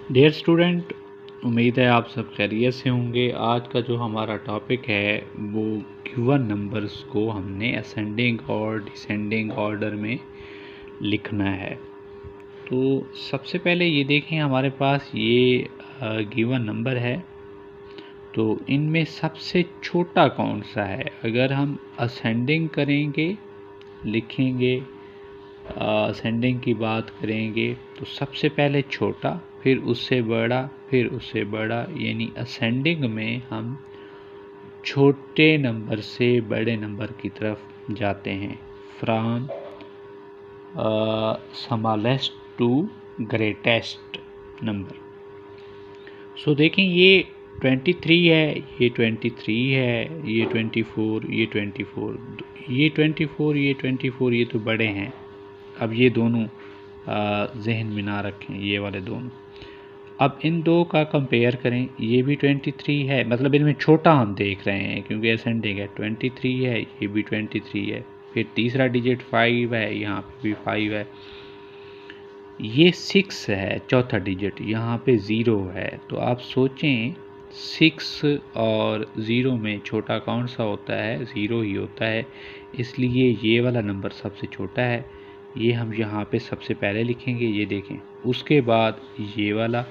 Dear student, उम्मीद है आप सब खैरियत से होंगे। आज का जो हमारा टॉपिक है वो गिवन नंबर्स को हमने असेंडिंग और डिसेंडिंग ऑर्डर में लिखना है। तो सबसे पहले ये देखें, हमारे पास ये गिवन नंबर है, तो इनमें सबसे छोटा कौन सा है। अगर हम असेंडिंग करेंगे, लिखेंगे, असेंडिंग की बात करेंगे तो सबसे पहले छोटा, फिर उससे बड़ा, फिर उससे बड़ा, यानी असेंडिंग में हम छोटे नंबर से बड़े नंबर की तरफ जाते हैं, from smallest to greatest number. So देखें, ये 23 है, ये 23 है, ये 24, ये 24, ये 24, ये 24, ये तो बड़े हैं। अब ये दोनों जहन में ना रखें, ये वाले दोनों। अब इन दो का कंपेयर करें, ये भी 23 है, मतलब इनमें छोटा हम देख रहे हैं क्योंकि असेंडिंग है। 23 है, ये भी 23 है, फिर तीसरा डिजिट 5 है, यहाँ पे भी 5 है, ये 6 है, चौथा डिजिट, यहाँ पे 0 है। तो आप सोचें 6 और 0 में छोटा कौन सा होता है? 0 ही होता है, इसलिए ये वाला नंबर सबसे छोटा है। ये हम यहाँ पे सबसे पहले लिखेंगे, ये देखें। उसके बाद ये वाला,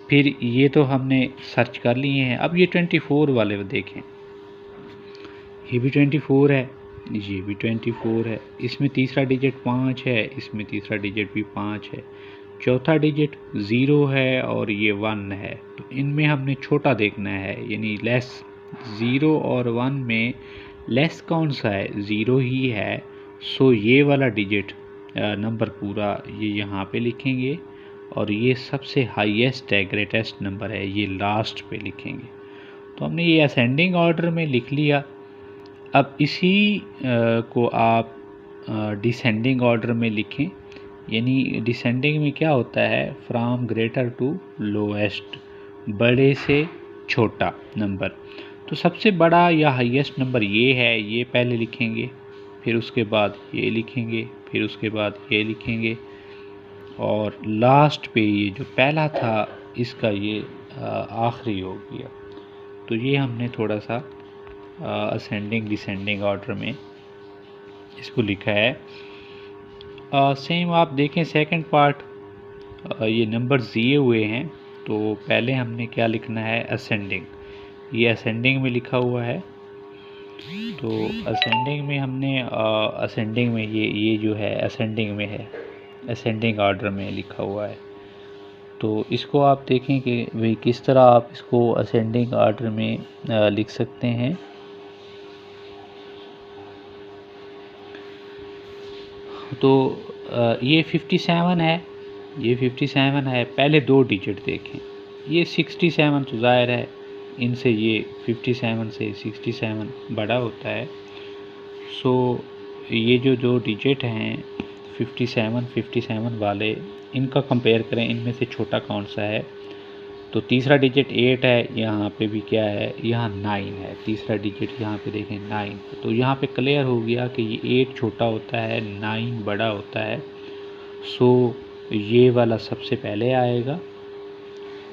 फिर ये तो हमने सर्च कर लिए हैं। अब ये 24 वाले देखें, ये भी 24 है, ये भी 24 है, इसमें तीसरा डिजिट 5 है, इसमें तीसरा डिजिट भी 5 है, चौथा डिजिट 0 है और ये 1 है। तो इनमें हमने छोटा देखना है, यानी लेस। 0 और 1 में लेस कौन सा है? 0 ही है। सो ये वाला डिजिट नंबर पूरा ये यहाँ पे लिखेंगे, और ये सबसे हाईएस्ट है, ग्रेटेस्ट नंबर है, ये लास्ट पे लिखेंगे। तो हमने ये असेंडिंग ऑर्डर में लिख लिया। अब इसी को आप डिसेंडिंग ऑर्डर में लिखें, यानी डिसेंडिंग में क्या होता है? फ्रॉम ग्रेटर टू लोएस्ट, बड़े से छोटा नंबर। तो सबसे बड़ा या हाईएस्ट नंबर ये है, ये पहले लिखेंगे, फिर उसके बाद ये लिखेंगे, फिर उसके बाद ये लिखेंगे, और लास्ट पे ये जो पहला था इसका ये आखिरी हो गया। तो ये हमने थोड़ा सा असेंडिंग डिसेंडिंग ऑर्डर में इसको लिखा है। सेम आप देखें सेकंड पार्ट, ये नंबर्स दिए हुए हैं, तो पहले हमने क्या लिखना है? असेंडिंग। ये असेंडिंग में लिखा हुआ है, तो असेंडिंग में हमने असेंडिंग में ये जो है असेंडिंग में है, असेंडिंग ऑर्डर में लिखा हुआ है। तो इसको आप देखें कि भाई किस तरह आप इसको असेंडिंग ऑर्डर में लिख सकते हैं। तो ये 57 है, ये 57 है, पहले दो डिजिट देखें। ये 67 तो ज़ाहिर है, इनसे ये 57 से 67 बड़ा होता है। सो ये जो दो डिजिट हैं 57 वाले, इनका कंपेयर करें, इनमें से छोटा कौन सा है? तो तीसरा डिजिट 8 है, यहाँ पे भी क्या है? यहाँ 9 है, तीसरा डिजिट यहाँ पे देखें 9। तो यहाँ पे क्लियर हो गया कि ये 8 छोटा होता है, 9 बड़ा होता है। सो ये वाला सबसे पहले आएगा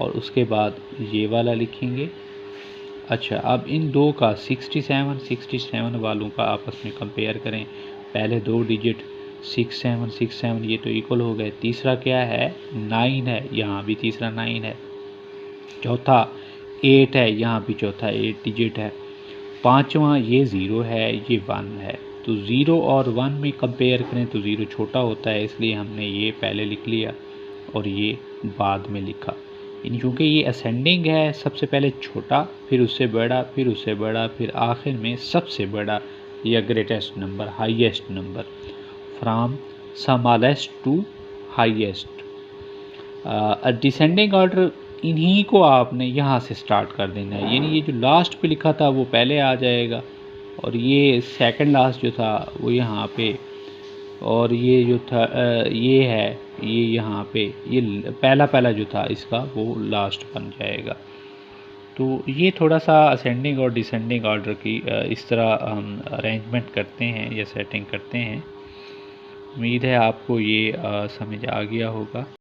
और उसके बाद ये वाला लिखेंगे। अच्छा, अब इन दो का 67 वालों का आपस में कंपेयर करें। पहले दो डिजिट 67 ये तो इक्वल हो गए। तीसरा क्या है? 9 है, यहाँ भी तीसरा 9 है। चौथा 8 है, यहाँ भी चौथा 8 डिजिट है। पांचवा ये 0 है, ये 1 है। तो 0 और 1 में कंपेयर करें तो 0 छोटा होता है, इसलिए हमने ये पहले लिख लिया और ये बाद में लिखा। यानी क्योंकि ये असेंडिंग है, सबसे पहले छोटा, फिर उससे बड़ा, फिर उससे बड़ा, फिर आखिर में सबसे बड़ा या greatest number, highest number, from smallest to highest. Descending order इन्हीं को आपने यहाँ से स्टार्ट कर देना है, यानी ये जो लास्ट पे लिखा था वो पहले आ जाएगा, और ये सेकंड लास्ट जो था वो यहाँ पे, और ये जो था ये है, ये यहाँ पे, ये पहला जो था इसका वो लास्ट बन जाएगा। तो ये थोड़ा सा असेंडिंग और डिसेंडिंग ऑर्डर की इस तरह हम अरेंजमेंट करते हैं या सेटिंग करते हैं। उम्मीद है आपको ये समझ आ गया होगा।